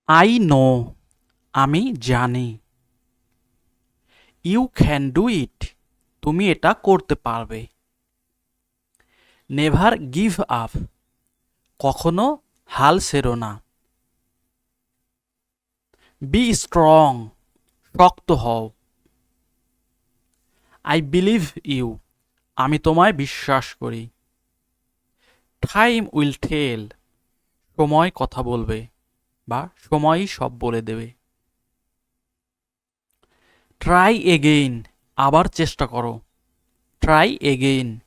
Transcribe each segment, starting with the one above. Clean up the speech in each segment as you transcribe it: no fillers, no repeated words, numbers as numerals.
I know, আমি জানি। You can do it, তুমি এটা করতে পারবে। নেভার গিভ আপ, কখনো হাল ছেড়ো না। বি স্ট্রং, শক্ত হও। আই বিলিভ ইউ, আমি তোমায় বিশ্বাস করি। টাইম উইল টেল, সময় কথা বলবে বা সময়ই সব বলে দেবে। ট্রাই এগেইন, আবার চেষ্টা করো। Try again.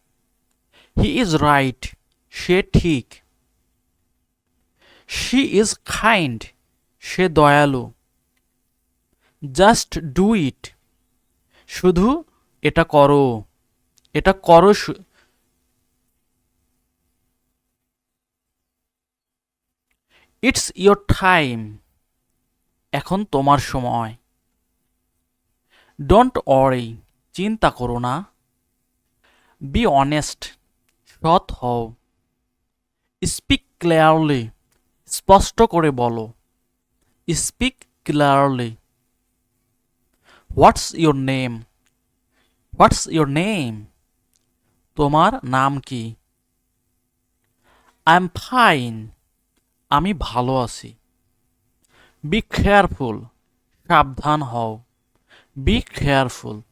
He is right, সে ঠিক। শি ইজ কাইন্ড, সে দয়ালু। জাস্ট ডু ইট, শুধু এটা করো। এটা করো। ইটস ইয়োর টাইম, এখন তোমার সময়। ডোন্ট ওয়ারি, চিন্তা করো না। বি অনেস্ট, সৎ হও। স্পিক ক্লিয়ারলি, স্পষ্ট করে বলো। Speak clearly. What's your name, what's your name, তোমার নাম কি? আই এম ফাইন, আমি ভালো আছি। বি কেয়ারফুল, সাবধান হও। Be careful.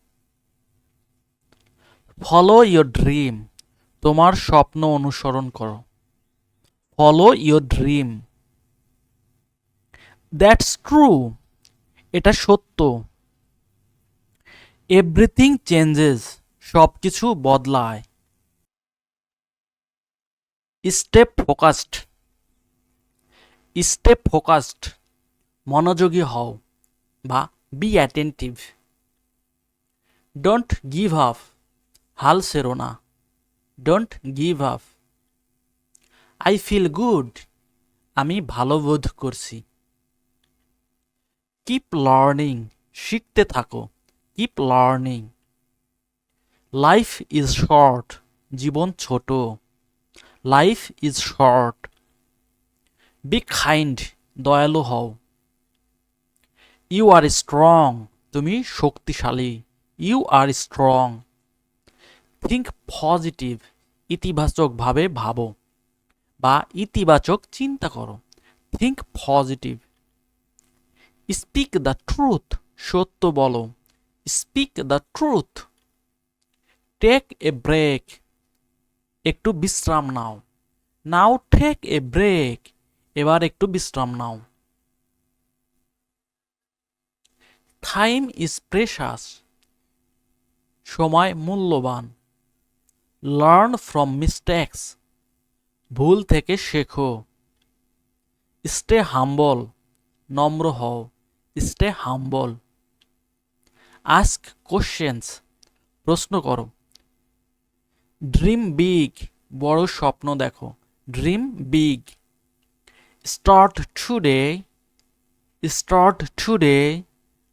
Follow your dream, তোমার স্বপ্ন অনুসরণ করো। Follow your dream. That's true, এটা সত্য। এভরিথিং চেঞ্জেস, সব কিছু বদলায়। স্টে ফোকাসড, স্টে ফোকাসড, মনোযোগী হও বা be attentive. Don't give up, হাল ছেড়ো না। Don't give up. I feel good, আমি ভালো বোধ করছি। কিপ লার্নিং, শিখতে থাকো। Keep learning. Life is short, জীবন ছোট। Life is short. Be kind, দয়ালু হও। ইউ আর স্ট্রং, তুমি শক্তিশালী। You are strong. Think positive, ইতিবাচকভাবে ভাবো বা ইতিবাচক চিন্তা করো। Think positive. Speak the truth, সত্য বলো। Speak the truth. Take a break, একটু বিশ্রাম নাও। নাও টেক এ ব্রেক, এবার একটু বিশ্রাম নাও। টাইম ইজ প্রেশাস, সময় মূল্যবান। লার্ন ফ্রম মিস্টেক্স, ভুল থেকে শেখো। স্টে হাম্বল, নম্র হও। Stay humble. আস্ক কোশ্চেন্স, প্রশ্ন করো। ড্রিম বিগ, বড় স্বপ্ন দেখো। Dream big. Start today, start today,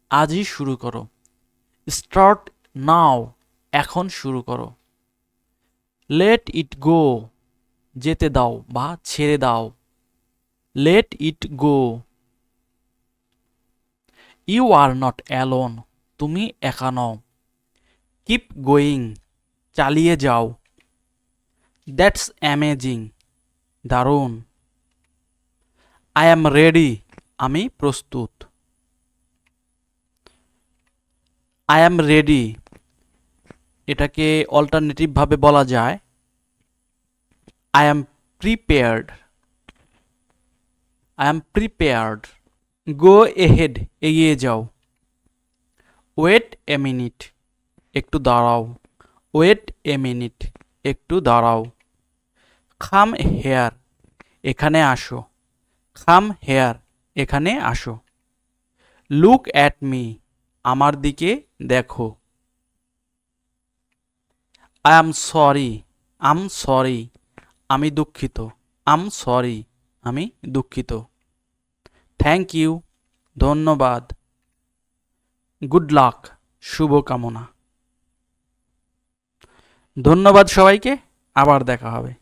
আজই শুরু করো। স্টার্ট নাও, এখন শুরু করো। লেট ইট গো, যেতে দাও বা ছেড়ে দাও। Let it go. You are not alone, তুমি একা নও। কিপ গোয়িং, চালিয়ে যাও। দ্যাটস অ্যামেজিং, দারুণ। আই অ্যাম রেডি, আমি প্রস্তুত। আই অ্যাম রেডি, এটাকে অল্টারনেটিভভাবে বলা যায় I am prepared. I am prepared. Go ahead, এগিয়ে যাও। ওয়েট এ মিনিট, একটু দাঁড়াও। ওয়েট এ মিনিট, একটু দাঁড়াও। খাম হেয়ার, এখানে আসো। খাম হেয়ার, এখানে আসো। লুক অ্যাট মি, আমার দিকে দেখো। I am sorry, I'm sorry, আমি দুঃখিত। আম সরি, আমি দুঃখিত। থ্যাংক ইউ, ধন্যবাদ। গুড লাক, শুভকামনা। ধন্যবাদ সবাইকে, আবার দেখা হবে।